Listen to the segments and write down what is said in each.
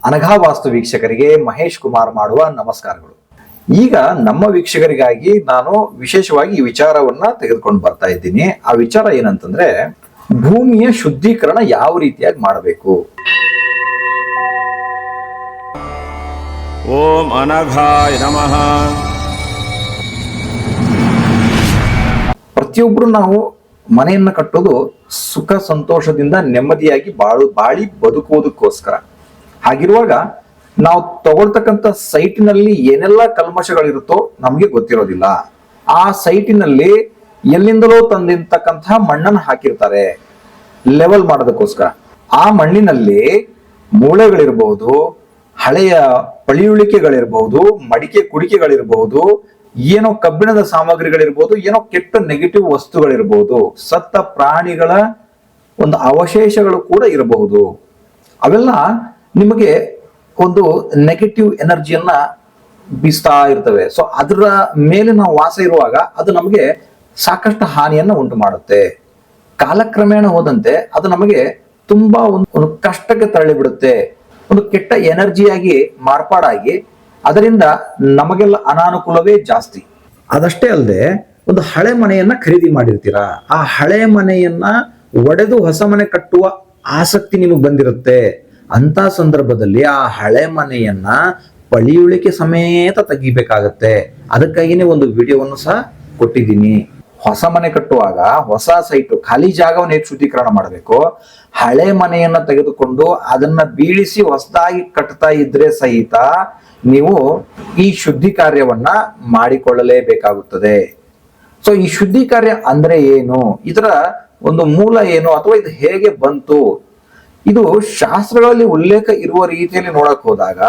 ಅನಘಾ ವಾಸ್ತು ವೀಕ್ಷಕರಿಗೆ ಮಹೇಶ್ ಕುಮಾರ್ ಮಾಡುವ ನಮಸ್ಕಾರಗಳು. ಈಗ ನಮ್ಮ ವೀಕ್ಷಕರಿಗಾಗಿ ನಾನು ವಿಶೇಷವಾಗಿ ಈ ವಿಚಾರವನ್ನ ತೆಗೆದುಕೊಂಡು ಬರ್ತಾ ಇದ್ದೀನಿ. ಆ ವಿಚಾರ ಏನಂತಂದ್ರೆ, ಭೂಮಿಯ ಶುದ್ಧೀಕರಣ ಯಾವ ರೀತಿಯಾಗಿ ಮಾಡಬೇಕು. ಓಂ ಅನಘಾಯ ನಮಃ. ಪ್ರತಿಯೊಬ್ರು ನಾವು ಮನೆಯನ್ನ ಕಟ್ಟೋದು ಸುಖ ಸಂತೋಷದಿಂದ ನೆಮ್ಮದಿಯಾಗಿ ಬಾಳಿ ಬದುಕುವುದಕ್ಕೋಸ್ಕರ. ಹಾಗಿರುವಾಗ ನಾವು ತಗೊಳ್ತಕ್ಕಂಥ ಸೈಟಿನಲ್ಲಿ ಏನೆಲ್ಲ ಕಲ್ಮಶಗಳಿರುತ್ತೋ ನಮಗೆ ಗೊತ್ತಿರೋದಿಲ್ಲ. ಆ ಸೈಟಿನಲ್ಲಿ ಎಲ್ಲಿಂದಲೋ ತಂದಿರ್ತಕ್ಕಂತಹ ಮಣ್ಣನ್ನು ಹಾಕಿರ್ತಾರೆ ಲೆವೆಲ್ ಮಾಡೋದಕ್ಕೋಸ್ಕರ. ಆ ಮಣ್ಣಿನಲ್ಲಿ ಮೂಳೆಗಳಿರ್ಬಹುದು, ಹಳೆಯ ಪಳಿಯುಳಿಕೆಗಳಿರ್ಬಹುದು, ಮಡಿಕೆ ಕುಡಿಕೆಗಳಿರ್ಬಹುದು, ಏನೋ ಕಬ್ಬಿಣದ ಸಾಮಗ್ರಿಗಳಿರ್ಬೋದು, ಏನೋ ಕೆಟ್ಟ ನೆಗೆಟಿವ್ ವಸ್ತುಗಳಿರ್ಬೋದು, ಸತ್ತ ಪ್ರಾಣಿಗಳ ಒಂದು ಅವಶೇಷಗಳು ಕೂಡ ಇರಬಹುದು. ಅವೆಲ್ಲ ನಿಮಗೆ ಒಂದು ನೆಗೆಟಿವ್ ಎನರ್ಜಿಯನ್ನ ಬೀಸ್ತಾ ಇರ್ತವೆ. ಸೊ ಅದರ ಮೇಲೆ ನಾವು ವಾಸ ಇರುವಾಗ ಅದು ನಮಗೆ ಸಾಕಷ್ಟು ಹಾನಿಯನ್ನ ಉಂಟು ಮಾಡುತ್ತೆ. ಕಾಲಕ್ರಮೇಣ ಹೋದಂತೆ ಅದು ನಮಗೆ ತುಂಬಾ ಒಂದು ಕಷ್ಟಕ್ಕೆ ತಳ್ಳಿಬಿಡುತ್ತೆ. ಒಂದು ಕೆಟ್ಟ ಎನರ್ಜಿಯಾಗಿ ಮಾರ್ಪಾಡಾಗಿ ಅದರಿಂದ ನಮಗೆಲ್ಲ ಅನಾನುಕೂಲವೇ ಜಾಸ್ತಿ. ಅದಷ್ಟೇ ಅಲ್ಲದೆ, ಒಂದು ಹಳೆ ಮನೆಯನ್ನ ಖರೀದಿ ಮಾಡಿರ್ತೀರಾ, ಆ ಹಳೆ ಮನೆಯನ್ನ ಒಡೆದು ಹೊಸ ಮನೆ ಕಟ್ಟುವ ಆಸಕ್ತಿ ನಿಮಗೆ ಬಂದಿರುತ್ತೆ. ಅಂತ ಸಂದರ್ಭದಲ್ಲಿ ಆ ಹಳೆ ಮನೆಯನ್ನ ಪಳಿಯುಳಿಕೆ ಸಮೇತ ತೆಗಿಬೇಕಾಗತ್ತೆ. ಅದಕ್ಕಾಗಿನೇ ಒಂದು ವಿಡಿಯೋವನ್ನು ಸಹ ಕೊಟ್ಟಿದ್ದೀನಿ. ಹೊಸ ಮನೆ ಕಟ್ಟುವಾಗ ಹೊಸ ಸೈಟು ಖಾಲಿ ಜಾಗವನ್ನು ಹೇಗೆ ಶುದ್ಧೀಕರಣ ಮಾಡಬೇಕು, ಹಳೆ ಮನೆಯನ್ನ ತೆಗೆದುಕೊಂಡು ಅದನ್ನ ಬೀಳಿಸಿ ಹೊಸದಾಗಿ ಕಟ್ತಾ ಇದ್ರೆ ಸಹಿತ ನೀವು ಈ ಶುದ್ಧಿ ಕಾರ್ಯವನ್ನ ಮಾಡಿಕೊಳ್ಳಲೇಬೇಕಾಗುತ್ತದೆ. ಸೊ ಈ ಶುದ್ಧಿ ಕಾರ್ಯ ಅಂದ್ರೆ ಏನು, ಇದರ ಒಂದು ಮೂಲ ಏನು, ಅಥವಾ ಇದು ಹೇಗೆ ಬಂತು, ಇದು ಶಾಸ್ತ್ರಗಳಲ್ಲಿ ಉಲ್ಲೇಖ ಇರುವ ರೀತಿಯಲ್ಲಿ ನೋಡಕ್ ಹೋದಾಗ,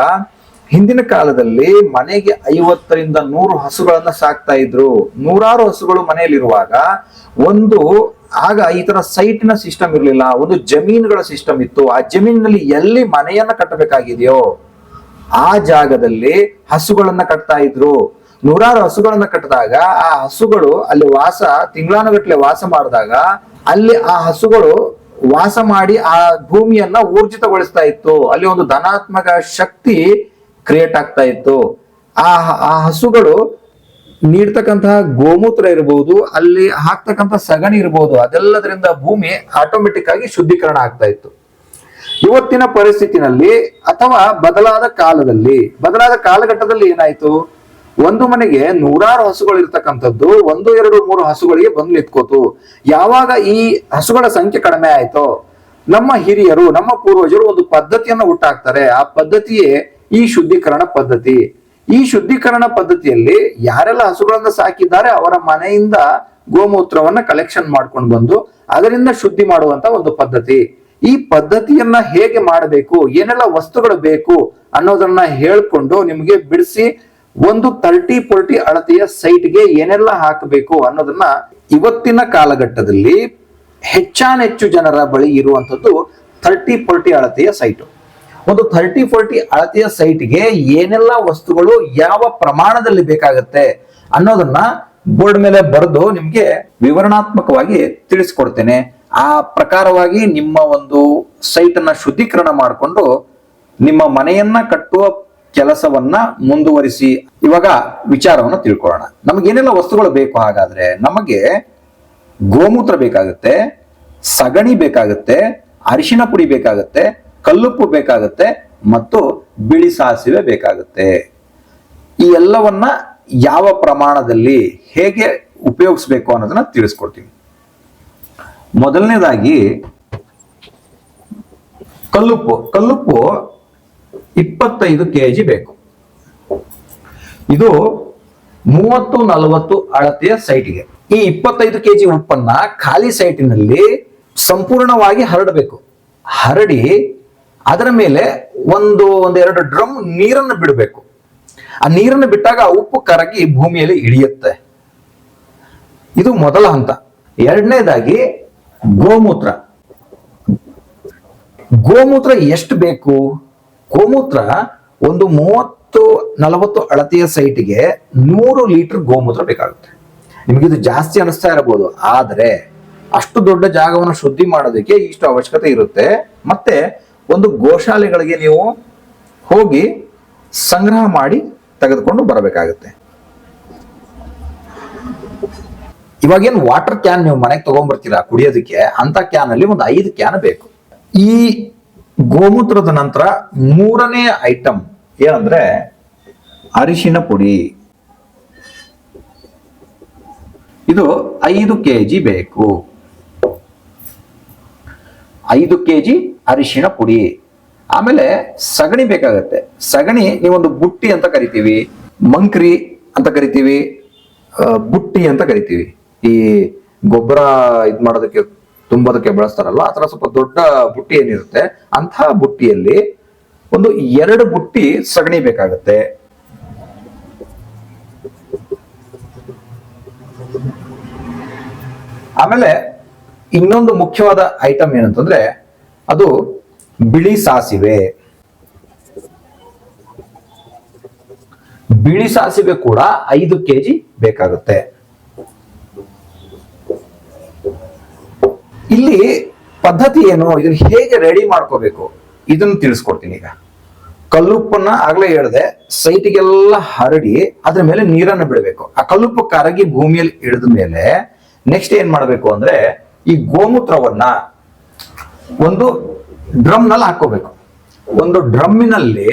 ಹಿಂದಿನ ಕಾಲದಲ್ಲಿ ಮನೆಗೆ 50ರಿಂದ 100 ಹಸುಗಳನ್ನ ಸಾಕ್ತಾ ಇದ್ರು. ನೂರಾರು ಹಸುಗಳು ಮನೆಯಲ್ಲಿರುವಾಗ ಆಗ ಈ ತರ ಸೈಟಿನ ಸಿಸ್ಟಮ್ ಇರಲಿಲ್ಲ, ಒಂದು ಜಮೀನುಗಳ ಸಿಸ್ಟಮ್ ಇತ್ತು. ಆ ಜಮೀನಿನಲ್ಲಿ ಎಲ್ಲಿ ಮನೆಯನ್ನ ಕಟ್ಟಬೇಕಾಗಿದೆಯೋ ಆ ಜಾಗದಲ್ಲಿ ಹಸುಗಳನ್ನ ಕಟ್ತಾ ಇದ್ರು. ನೂರಾರು ಹಸುಗಳನ್ನ ಕಟ್ಟಿದಾಗ ಆ ಹಸುಗಳು ಅಲ್ಲಿ ತಿಂಗಳಾನುಗಟ್ಲೆ ವಾಸ ಮಾಡಿದಾಗ ಅಲ್ಲಿ ಆ ಹಸುಗಳು ವಾಸ ಮಾಡಿ ಆ ಭೂಮಿಯನ್ನ ಊರ್ಜಿತಗೊಳಿಸ್ತಾ ಇತ್ತು. ಅಲ್ಲಿ ಒಂದು ಧನಾತ್ಮಕ ಶಕ್ತಿ ಕ್ರಿಯೇಟ್ ಆಗ್ತಾ ಇತ್ತು. ಆ ಹಸುಗಳು ನೀಡ್ತಕ್ಕಂತಹ ಗೋಮೂತ್ರ ಇರಬಹುದು, ಅಲ್ಲಿ ಹಾಕ್ತಕ್ಕಂಥ ಸಗಣಿ ಇರಬಹುದು, ಅದೆಲ್ಲದರಿಂದ ಭೂಮಿ ಆಟೋಮೆಟಿಕ್ ಆಗಿ ಶುದ್ಧೀಕರಣ ಆಗ್ತಾ ಇತ್ತು. ಇವತ್ತಿನ ಪರಿಸ್ಥಿತಿನಲ್ಲಿ ಅಥವಾ ಬದಲಾದ ಕಾಲಘಟ್ಟದಲ್ಲಿ ಏನಾಯ್ತು, ಒಂದು ಮನೆಗೆ ನೂರಾರು ಹಸುಗಳು ಇರ್ತಕ್ಕಂಥದ್ದು 1, 2, 3 ಹಸುಗಳಿಗೆ ಬಂದು ನಿಂತ್ಕೋತು. ಯಾವಾಗ ಈ ಹಸುಗಳ ಸಂಖ್ಯೆ ಕಡಿಮೆ ಆಯ್ತೋ, ನಮ್ಮ ಹಿರಿಯರು, ನಮ್ಮ ಪೂರ್ವಜರು ಒಂದು ಪದ್ಧತಿಯನ್ನು ಹುಟ್ಟಾಕ್ತಾರೆ. ಆ ಪದ್ಧತಿಯೇ ಈ ಶುದ್ಧೀಕರಣ ಪದ್ಧತಿ. ಈ ಶುದ್ಧೀಕರಣ ಪದ್ಧತಿಯಲ್ಲಿ ಯಾರೆಲ್ಲ ಹಸುಗಳನ್ನ ಸಾಕಿದ್ದಾರೆ ಅವರ ಮನೆಯಿಂದ ಗೋಮೂತ್ರವನ್ನ ಕಲೆಕ್ಷನ್ ಮಾಡ್ಕೊಂಡು ಬಂದು ಅದರಿಂದ ಶುದ್ಧಿ ಮಾಡುವಂತ ಒಂದು ಪದ್ಧತಿ. ಈ ಪದ್ಧತಿಯನ್ನ ಹೇಗೆ ಮಾಡಬೇಕು, ಏನೆಲ್ಲ ವಸ್ತುಗಳು ಬೇಕು ಅನ್ನೋದನ್ನ ಹೇಳ್ಕೊಂಡು ನಿಮ್ಗೆ ಬಿಡಿಸಿ ಒಂದು 30-40 ಅಳತೆಯ ಸೈಟ್ಗೆ ಏನೆಲ್ಲ ಹಾಕಬೇಕು ಅನ್ನೋದನ್ನ ಇವತ್ತಿನ ಕಾಲಘಟ್ಟದಲ್ಲಿ ಹೆಚ್ಚಾನೆಚ್ಚು ಜನರ ಬಳಿ ಇರುವಂತದ್ದು 30-40 ಅಳತೆಯ ಸೈಟು. ಒಂದು 30-40 ಅಳತೆಯ ಸೈಟ್ಗೆ ಏನೆಲ್ಲ ವಸ್ತುಗಳು ಯಾವ ಪ್ರಮಾಣದಲ್ಲಿ ಬೇಕಾಗತ್ತೆ ಅನ್ನೋದನ್ನ ಬೋರ್ಡ್ ಮೇಲೆ ಬರೆದು ನಿಮ್ಗೆ ವಿವರಣಾತ್ಮಕವಾಗಿ ತಿಳಿಸ್ಕೊಡ್ತೇನೆ. ಆ ಪ್ರಕಾರವಾಗಿ ನಿಮ್ಮ ಒಂದು ಸೈಟ್ ಅನ್ನ ಶುದ್ಧೀಕರಣ ಮಾಡಿಕೊಂಡು ನಿಮ್ಮ ಮನೆಯನ್ನ ಕಟ್ಟುವ ಕೆಲಸವನ್ನ ಮುಂದುವರಿಸಿ. ಇವಾಗ ವಿಚಾರವನ್ನು ತಿಳ್ಕೊಳ್ಳೋಣ. ನಮಗೇನೆಲ್ಲ ವಸ್ತುಗಳು ಬೇಕು. ಹಾಗಾದ್ರೆ ನಮಗೆ ಗೋಮೂತ್ರ ಬೇಕಾಗುತ್ತೆ, ಸಗಣಿ ಬೇಕಾಗುತ್ತೆ, ಅರಿಶಿನ ಪುಡಿ ಬೇಕಾಗುತ್ತೆ, ಕಲ್ಲುಪ್ಪು ಬೇಕಾಗುತ್ತೆ ಮತ್ತು ಬಿಳಿ ಸಾಸಿವೆ ಬೇಕಾಗುತ್ತೆ. ಈ ಎಲ್ಲವನ್ನ ಯಾವ ಪ್ರಮಾಣದಲ್ಲಿ ಹೇಗೆ ಉಪಯೋಗಿಸ್ಬೇಕು ಅನ್ನೋದನ್ನ ತಿಳಿಸ್ಕೊಡ್ತೀವಿ. ಮೊದಲನೇದಾಗಿ ಕಲ್ಲುಪ್ಪು 25 kg ಬೇಕು. ಇದು 30-40 ಅಳತೆಯ ಸೈಟ್ಗೆ. ಈ 25 kg ಉಪ್ಪನ್ನ ಖಾಲಿ ಸೈಟಿನಲ್ಲಿ ಸಂಪೂರ್ಣವಾಗಿ ಹರಡಬೇಕು. ಹರಡಿ ಅದರ ಮೇಲೆ ಒಂದೆರಡು ಡ್ರಮ್ ನೀರನ್ನು ಬಿಡಬೇಕು. ಆ ನೀರನ್ನು ಬಿಟ್ಟಾಗ ಆ ಉಪ್ಪು ಕರಗಿ ಭೂಮಿಯಲ್ಲಿ ಇಳಿಯುತ್ತೆ. ಇದು ಮೊದಲ ಹಂತ. ಎರಡನೇದಾಗಿ ಗೋಮೂತ್ರ ಎಷ್ಟು ಬೇಕು? ಗೋಮೂತ್ರ ಒಂದು 30-40 ಅಳತೆಯ ಸೈಟ್ಗೆ 100 ಲೀಟರ್ ಗೋಮೂತ್ರ ಬೇಕಾಗುತ್ತೆ. ನಿಮಗಿದು ಜಾಸ್ತಿ ಅನಿಸ್ತಾ ಇರಬಹುದು, ಆದರೆ ಅಷ್ಟು ದೊಡ್ಡ ಜಾಗವನ್ನು ಶುದ್ಧಿ ಮಾಡೋದಕ್ಕೆ ಇಷ್ಟು ಅವಶ್ಯಕತೆ ಇರುತ್ತೆ. ಮತ್ತೆ ಒಂದು ಗೋಶಾಲೆಗಳಿಗೆ ನೀವು ಹೋಗಿ ಸಂಗ್ರಹ ಮಾಡಿ ತೆಗೆದುಕೊಂಡು ಬರಬೇಕಾಗುತ್ತೆ. ಇವಾಗೇನು ವಾಟರ್ ಕ್ಯಾನ್ ನೀವು ಮನೆಗೆ ತಗೊಂಡ್ಬರ್ತೀರಾ ಕುಡಿಯೋದಕ್ಕೆ, ಅಂತ ಕ್ಯಾನ್ ಅಲ್ಲಿ ಒಂದು 5 ಕ್ಯಾನ್ ಬೇಕು. ಈ ಗೋಮೂತ್ರದ ನಂತರ ಮೂರನೇ ಐಟಮ್ ಏನಂದ್ರೆ ಅರಿಶಿನ ಪುಡಿ. ಇದು 5 kg ಬೇಕು. 5 kg ಅರಿಶಿನ ಪುಡಿ. ಆಮೇಲೆ ಸಗಣಿ ಬೇಕಾಗತ್ತೆ. ಸಗಣಿ ನೀವೊಂದು ಬುಟ್ಟಿ ಅಂತ ಕರಿತೀವಿ, ಮಂಕ್ರಿ ಅಂತ ಕರಿತೀವಿ, ಬುಟ್ಟಿ ಅಂತ ಕರಿತೀವಿ. ಈ ಗೊಬ್ಬರ ಇದ್ ಮಾಡೋದಕ್ಕೆ ತುಂಬೋದಕ್ಕೆ ಬಳಸ್ತಾರಲ್ಲ, ಆ ತರ ಸ್ವಲ್ಪ ದೊಡ್ಡ ಬುಟ್ಟಿ ಏನಿರುತ್ತೆ ಅಂತಹ ಬುಟ್ಟಿಯಲ್ಲಿ ಒಂದು 2 ಬುಟ್ಟಿ ಸಗಣಿ ಬೇಕಾಗತ್ತೆ. ಆಮೇಲೆ ಇನ್ನೊಂದು ಮುಖ್ಯವಾದ ಐಟಮ್ ಏನಂತಂದ್ರೆ ಅದು ಬಿಳಿ ಸಾಸಿವೆ. ಬಿಳಿ ಸಾಸಿವೆ ಕೂಡ 5 kg ಬೇಕಾಗುತ್ತೆ. ಇಲ್ಲಿ ಪದ್ಧತಿ ಏನು, ಇದನ್ನ ಹೇಗೆ ರೆಡಿ ಮಾಡ್ಕೋಬೇಕು ಇದನ್ನು ತಿಳಿಸ್ಕೊಡ್ತೀನಿ. ಈಗ ಕಲ್ಲುಪ್ಪನ್ನ ಆಗ್ಲೇ ಹೇಳಿದೆ, ಸೈಟಿಗೆಲ್ಲ ಹರಡಿ ಅದ್ರ ಮೇಲೆ ನೀರನ್ನು ಬಿಡಬೇಕು. ಆ ಕಲ್ಲುಪ್ಪು ಕರಗಿ ಭೂಮಿಯಲ್ಲಿ ಇಳಿದ ಮೇಲೆ ನೆಕ್ಸ್ಟ್ ಏನ್ ಮಾಡ್ಬೇಕು ಅಂದ್ರೆ ಈ ಗೋಮೂತ್ರವನ್ನ ಒಂದು ಡ್ರಮ್ ನಲ್ಲಿ ಹಾಕೋಬೇಕು. ಒಂದು ಡ್ರಮ್ಮಿನಲ್ಲಿ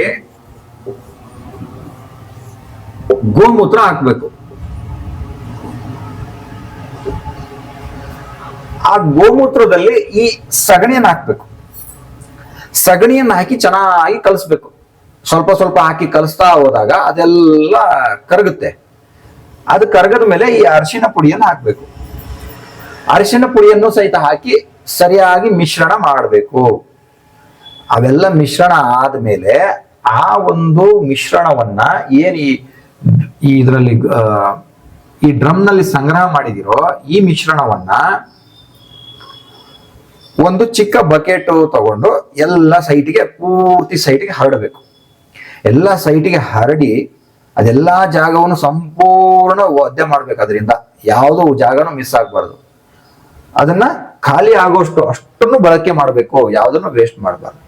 ಗೋಮೂತ್ರ ಹಾಕ್ಬೇಕು. ಆ ಗೋಮೂತ್ರದಲ್ಲಿ ಈ ಸಗಣಿಯನ್ನು ಹಾಕ್ಬೇಕು. ಸಗಣಿಯನ್ನು ಹಾಕಿ ಚೆನ್ನಾಗಿ ಕಲಿಸ್ಬೇಕು. ಸ್ವಲ್ಪ ಸ್ವಲ್ಪ ಹಾಕಿ ಕಲಿಸ್ತಾ ಹೋದಾಗ ಅದೆಲ್ಲ ಕರಗುತ್ತೆ. ಅದು ಕರಗದ ಮೇಲೆ ಈ ಅರಿಶಿನ ಪುಡಿಯನ್ನು ಹಾಕ್ಬೇಕು. ಅರಿಶಿನ ಪುಡಿಯನ್ನು ಸಹಿತ ಹಾಕಿ ಸರಿಯಾಗಿ ಮಿಶ್ರಣ ಮಾಡಬೇಕು. ಅವೆಲ್ಲ ಮಿಶ್ರಣ ಆದ್ಮೇಲೆ ಆ ಒಂದು ಮಿಶ್ರಣವನ್ನ ಏನ್ ಇದರಲ್ಲಿ ಈ ಡ್ರಮ್ ನಲ್ಲಿ ಸಂಗ್ರಹ ಮಾಡಿದಿರೋ ಈ ಮಿಶ್ರಣವನ್ನ ಒಂದು ಚಿಕ್ಕ ಬಕೆಟ್ ತಗೊಂಡು ಎಲ್ಲ ಸೈಟಿಗೆ ಪೂರ್ತಿ ಸೈಟಿಗೆ ಹರಡಬೇಕು. ಎಲ್ಲ ಸೈಟಿಗೆ ಹರಡಿ ಅದೆಲ್ಲಾ ಜಾಗವನ್ನು ಸಂಪೂರ್ಣ ಒದ್ದೆ ಮಾಡ್ಬೇಕು. ಅದರಿಂದ ಯಾವುದೋ ಜಾಗನೂ ಮಿಸ್ ಆಗ್ಬಾರ್ದು. ಅದನ್ನ ಖಾಲಿ ಆಗೋಷ್ಟು ಅಷ್ಟನ್ನು ಬಳಕೆ ಮಾಡಬೇಕು, ಯಾವುದನ್ನು ವೇಸ್ಟ್ ಮಾಡಬಾರ್ದು.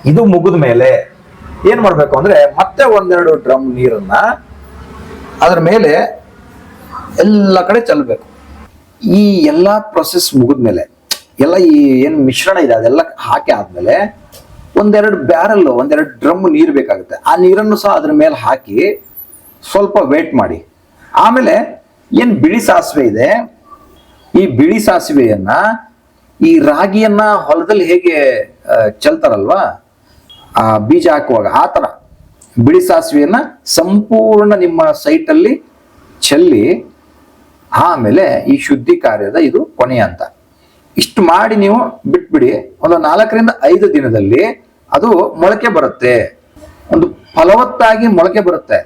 ಇದು ಮುಗಿದ ಮೇಲೆ ಏನ್ ಮಾಡ್ಬೇಕು ಅಂದ್ರೆ ಮತ್ತೆ 1-2 ಡ್ರಮ್ ನೀರನ್ನ ಅದ್ರ ಮೇಲೆ ಎಲ್ಲ ಕಡೆ ಚೆಲ್ಲಬೇಕು. ಈ ಎಲ್ಲಾ ಪ್ರೊಸೆಸ್ ಮುಗಿದ್ಮೇಲೆ ಎಲ್ಲ ಈ ಏನ್ ಮಿಶ್ರಣ ಇದೆ ಅದೆಲ್ಲ ಹಾಕಿ ಆದ್ಮೇಲೆ 1-2 ಬ್ಯಾರಲ್ 1-2 ಡ್ರಮ್ ನೀರು ಬೇಕಾಗುತ್ತೆ. ಆ ನೀರನ್ನು ಸಹ ಅದ್ರ ಮೇಲೆ ಹಾಕಿ ಸ್ವಲ್ಪ ವೇಟ್ ಮಾಡಿ. ಆಮೇಲೆ ಏನ್ ಬಿಳಿ ಸಾಸಿವೆ ಇದೆ, ಈ ಬಿಳಿ ಸಾಸಿವೆಯನ್ನ ಈ ರಾಗಿಯನ್ನ ಹೊಲದಲ್ಲಿ ಹೇಗೆ ಚೆಲ್ತಾರಲ್ವಾ ಆ ಬೀಜ ಹಾಕುವಾಗ, ಆ ತರ ಬಿಳಿ ಸಾಸಿವೆಯನ್ನ ಸಂಪೂರ್ಣ ನಿಮ್ಮ ಸೈಟಲ್ಲಿ ಚೆಲ್ಲಿ ಆಮೇಲೆ ಈ ಶುದ್ಧಿ ಕಾರ್ಯದ ಇದು ಕೊನೆಯ ಹಂತ. ಇಷ್ಟು ಮಾಡಿ ನೀವು ಬಿಟ್ಬಿಡಿ. ಒಂದು 4-5 ದಿನದಲ್ಲಿ ಅದು ಮೊಳಕೆ ಬರುತ್ತೆ, ಒಂದು ಫಲವತ್ತಾಗಿ ಮೊಳಕೆ ಬರುತ್ತೆ.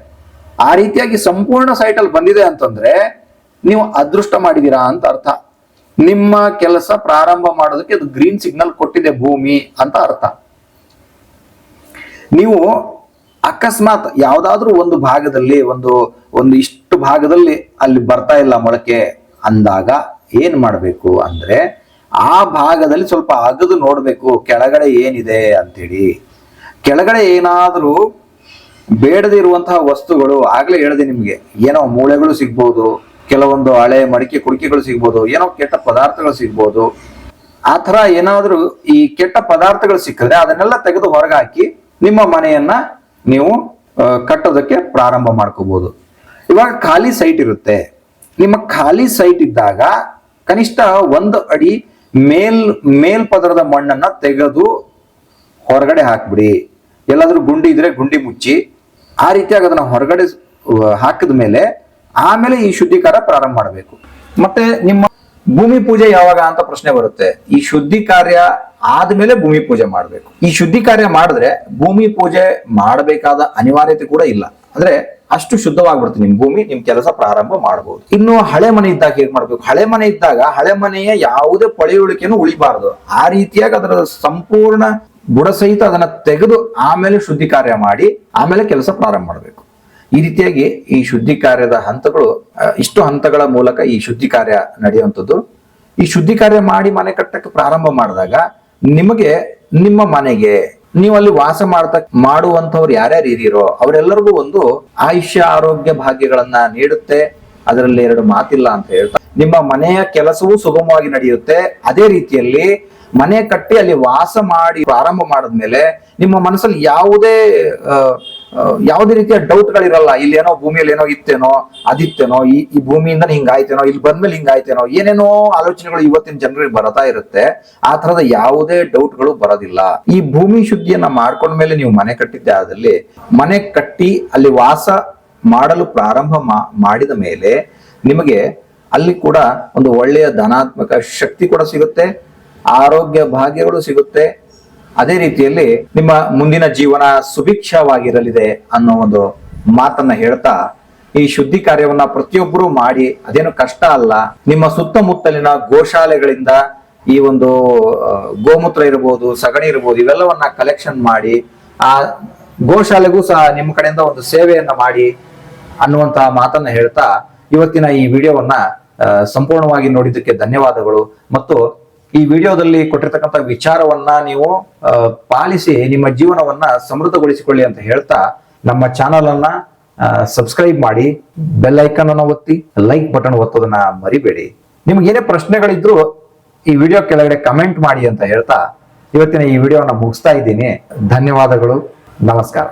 ಆ ರೀತಿಯಾಗಿ ಸಂಪೂರ್ಣ ಸೈಟಲ್ಲಿ ಬಂದಿದೆ ಅಂತಂದ್ರೆ ನೀವು ಅದೃಷ್ಟ ಮಾಡಿದೀರಾ ಅಂತ ಅರ್ಥ. ನಿಮ್ಮ ಕೆಲಸ ಪ್ರಾರಂಭ ಮಾಡೋದಕ್ಕೆ ಅದು ಗ್ರೀನ್ ಸಿಗ್ನಲ್ ಕೊಟ್ಟಿದೆ ಭೂಮಿ ಅಂತ ಅರ್ಥ. ನೀವು ಅಕಸ್ಮಾತ್ ಯಾವ್ದಾದ್ರೂ ಒಂದು ಭಾಗದಲ್ಲಿ ಒಂದು ಇಷ್ಟು ಭಾಗದಲ್ಲಿ ಅಲ್ಲಿ ಬರ್ತಾ ಇಲ್ಲ ಮೊಳಕೆ ಅಂದಾಗ ಏನ್ ಮಾಡ್ಬೇಕು ಅಂದ್ರೆ ಆ ಭಾಗದಲ್ಲಿ ಸ್ವಲ್ಪ ಅಗದು ನೋಡ್ಬೇಕು ಕೆಳಗಡೆ ಏನಿದೆ ಅಂತೇಳಿ. ಕೆಳಗಡೆ ಏನಾದ್ರೂ ಬೇಡದೇ ಇರುವಂತಹ ವಸ್ತುಗಳು, ಆಗ್ಲೇ ಹೇಳಿದೆ ನಿಮ್ಗೆ, ಏನೋ ಮೂಳೆಗಳು ಸಿಗ್ಬೋದು, ಕೆಲವೊಂದು ಹಳೆ ಮಡಿಕೆ ಕುಡಿಕೆಗಳು ಸಿಗ್ಬೋದು, ಏನೋ ಕೆಟ್ಟ ಪದಾರ್ಥಗಳು ಸಿಗ್ಬೋದು. ಆ ತರ ಏನಾದ್ರೂ ಈ ಕೆಟ್ಟ ಪದಾರ್ಥಗಳು ಸಿಕ್ಕಿದ್ರೆ ಅದನ್ನೆಲ್ಲ ತೆಗೆದು ಹೊರಗೆ ಹಾಕಿ ನಿಮ್ಮ ಮನೆಯನ್ನ ನೀವು ಕಟ್ಟೋದಕ್ಕೆ ಪ್ರಾರಂಭ ಮಾಡ್ಕೋಬಹುದು. ಇವಾಗ ಖಾಲಿ ಸೈಟ್ ಇರುತ್ತೆ. ನಿಮ್ಮ ಖಾಲಿ ಸೈಟ್ ಇದ್ದಾಗ ಕನಿಷ್ಠ 1 ಅಡಿ ಮೇಲ್ಪದರದ ಮಣ್ಣನ್ನ ತೆಗೆದು ಹೊರಗಡೆ ಹಾಕ್ಬಿಡಿ. ಎಲ್ಲಾದ್ರೂ ಗುಂಡಿ ಇದ್ರೆ ಗುಂಡಿ ಮುಚ್ಚಿ ಆ ರೀತಿಯಾಗಿ ಅದನ್ನ ಹೊರಗಡೆ ಹಾಕಿದ ಮೇಲೆ ಆಮೇಲೆ ಈ ಶುದ್ಧೀಕಾರ ಪ್ರಾರಂಭ ಮಾಡಬೇಕು. ಮತ್ತೆ ನಿಮ್ಮ ಭೂಮಿ ಪೂಜೆ ಯಾವಾಗ ಅಂತ ಪ್ರಶ್ನೆ ಬರುತ್ತೆ. ಈ ಶುದ್ಧಿ ಕಾರ್ಯ ಆದ್ಮೇಲೆ ಭೂಮಿ ಪೂಜೆ ಮಾಡ್ಬೇಕು. ಈ ಶುದ್ಧಿ ಕಾರ್ಯ ಮಾಡಿದ್ರೆ ಭೂಮಿ ಪೂಜೆ ಮಾಡಬೇಕಾದ ಅನಿವಾರ್ಯತೆ ಕೂಡ ಇಲ್ಲ. ಅಂದ್ರೆ ಅಷ್ಟು ಶುದ್ಧವಾಗ್ಬಿಡುತ್ತೆ ನಿಮ್ ಭೂಮಿ, ನಿಮ್ ಕೆಲಸ ಪ್ರಾರಂಭ ಮಾಡಬಹುದು. ಇನ್ನು ಹಳೆ ಮನೆ ಇದ್ದಾಗ ಹೇಗ್ ಮಾಡ್ಬೇಕು? ಹಳೆ ಮನೆ ಇದ್ದಾಗ ಹಳೆ ಮನೆಯ ಯಾವುದೇ ಪಳೆಯುಳಿಕೆನೂ ಉಳಿಬಾರದು. ಆ ರೀತಿಯಾಗಿ ಅದರ ಸಂಪೂರ್ಣ ಬುಡ ಸಹಿತ ಅದನ್ನ ತೆಗೆದು ಆಮೇಲೆ ಶುದ್ಧಿ ಕಾರ್ಯ ಮಾಡಿ ಆಮೇಲೆ ಕೆಲಸ ಪ್ರಾರಂಭ ಮಾಡಬೇಕು. ಈ ರೀತಿಯಾಗಿ ಈ ಶುದ್ಧಿ ಕಾರ್ಯದ ಹಂತಗಳು, ಇಷ್ಟು ಹಂತಗಳ ಮೂಲಕ ಈ ಶುದ್ಧಿ ಕಾರ್ಯ ನಡೆಯುವಂಥದ್ದು. ಈ ಶುದ್ಧಿ ಕಾರ್ಯ ಮಾಡಿ ಮನೆ ಕಟ್ಟಕ್ಕೆ ಪ್ರಾರಂಭ ಮಾಡಿದಾಗ ನಿಮಗೆ ನಿಮ್ಮ ಮನೆಗೆ ನೀವು ಅಲ್ಲಿ ವಾಸ ಮಾಡುವಂತವ್ರು ಯಾರ್ಯಾರು ಇದ್ದೀರೋ ಅವರೆಲ್ಲರಿಗೂ ಒಂದು ಆಯುಷ್ಯ ಆರೋಗ್ಯ ಭಾಗ್ಯಗಳನ್ನ ನೀಡುತ್ತೆ. ಅದರಲ್ಲಿ ಎರಡು ಮಾತಿಲ್ಲ ಅಂತ ಹೇಳ್ತಾ ನಿಮ್ಮ ಮನೆಯ ಕೆಲಸವೂ ಸುಗಮವಾಗಿ ನಡೆಯುತ್ತೆ. ಅದೇ ರೀತಿಯಲ್ಲಿ ಮನೆ ಕಟ್ಟಿ ಅಲ್ಲಿ ವಾಸ ಮಾಡಿ ಪ್ರಾರಂಭ ಮಾಡಿದ್ಮೇಲೆ ನಿಮ್ಮ ಮನಸ್ಸಲ್ಲಿ ಯಾವುದೇ ರೀತಿಯ ಡೌಟ್ಗಳಿರಲ್ಲ. ಇಲ್ಲೇನೋ ಭೂಮಿಯಲ್ಲಿ ಏನೋ ಇತ್ತೇನೋ ಅದಿತ್ತೇನೋ, ಈ ಭೂಮಿಯಿಂದ ಹಿಂಗಾಯ್ತೇನೋ, ಇಲ್ಲಿ ಬಂದ್ಮೇಲೆ ಹಿಂಗಾಯ್ತೇನೋ, ಏನೇನೋ ಆಲೋಚನೆಗಳು ಇವತ್ತಿನ ಜನರಿಗೆ ಬರ್ತಾ ಇರುತ್ತೆ. ಆ ತರದ ಯಾವುದೇ ಡೌಟ್ಗಳು ಬರೋದಿಲ್ಲ. ಈ ಭೂಮಿ ಶುದ್ಧಿಯನ್ನ ಮಾಡ್ಕೊಂಡ್ಮೇಲೆ ನೀವು ಮನೆ ಕಟ್ಟಿದ್ದೆ ಆದಲ್ಲಿ ಮನೆ ಕಟ್ಟಿ ಅಲ್ಲಿ ವಾಸ ಮಾಡಲು ಪ್ರಾರಂಭ ಮಾಡಿದ ಮೇಲೆ ನಿಮಗೆ ಅಲ್ಲಿ ಕೂಡ ಒಂದು ಒಳ್ಳೆಯ ಧನಾತ್ಮಕ ಶಕ್ತಿ ಕೂಡ ಸಿಗುತ್ತೆ, ಆರೋಗ್ಯ ಭಾಗ್ಯಗಳು ಸಿಗುತ್ತೆ. ಅದೇ ರೀತಿಯಲ್ಲಿ ನಿಮ್ಮ ಮುಂದಿನ ಜೀವನ ಸುಭಿಕ್ಷವಾಗಿರಲಿದೆ ಅನ್ನೋ ಒಂದು ಮಾತನ್ನ ಹೇಳ್ತಾ ಈ ಶುದ್ಧಿ ಕಾರ್ಯವನ್ನ ಪ್ರತಿಯೊಬ್ಬರು ಮಾಡಿ, ಅದೇನು ಕಷ್ಟ ಅಲ್ಲ. ನಿಮ್ಮ ಸುತ್ತಮುತ್ತಲಿನ ಗೋಶಾಲೆಗಳಿಂದ ಈ ಒಂದು ಗೋಮೂತ್ರ ಇರಬಹುದು, ಸಗಣಿ ಇರಬಹುದು, ಇವೆಲ್ಲವನ್ನ ಕಲೆಕ್ಷನ್ ಮಾಡಿ ಆ ಗೋಶಾಲೆಗೂ ಸಹ ನಿಮ್ಮ ಕಡೆಯಿಂದ ಒಂದು ಸೇವೆಯನ್ನ ಮಾಡಿ ಅನ್ನುವಂತಹ ಮಾತನ್ನ ಹೇಳ್ತಾ ಇವತ್ತಿನ ಈ ವಿಡಿಯೋವನ್ನ ಸಂಪೂರ್ಣವಾಗಿ ನೋಡಿದ್ದಕ್ಕೆ ಧನ್ಯವಾದಗಳು. ಮತ್ತು ಈ ವಿಡಿಯೋದಲ್ಲಿ ಕೊಟ್ಟಿರ್ತಕ್ಕಂಥ ವಿಚಾರವನ್ನ ನೀವು ಪಾಲಿಸಿ ನಿಮ್ಮ ಜೀವನವನ್ನ ಸಮೃದ್ಧಗೊಳಿಸಿಕೊಳ್ಳಿ ಅಂತ ಹೇಳ್ತಾ ನಮ್ಮ ಚಾನಲ್ ಅನ್ನ ಸಬ್ಸ್ಕ್ರೈಬ್ ಮಾಡಿ, ಬೆಲ್ ಐಕನ್ ಅನ್ನು ಒತ್ತಿ, ಲೈಕ್ ಬಟನ್ ಒತ್ತೋದನ್ನ ಮರಿಬೇಡಿ. ನಿಮ್ಗೆ ಏನೇ ಪ್ರಶ್ನೆಗಳಿದ್ರು ಈ ವಿಡಿಯೋ ಕೆಳಗಡೆ ಕಮೆಂಟ್ ಮಾಡಿ ಅಂತ ಹೇಳ್ತಾ ಇವತ್ತಿನ ಈ ವಿಡಿಯೋನ ಮುಗಿಸ್ತಾ ಇದ್ದೀನಿ. ಧನ್ಯವಾದಗಳು. ನಮಸ್ಕಾರ.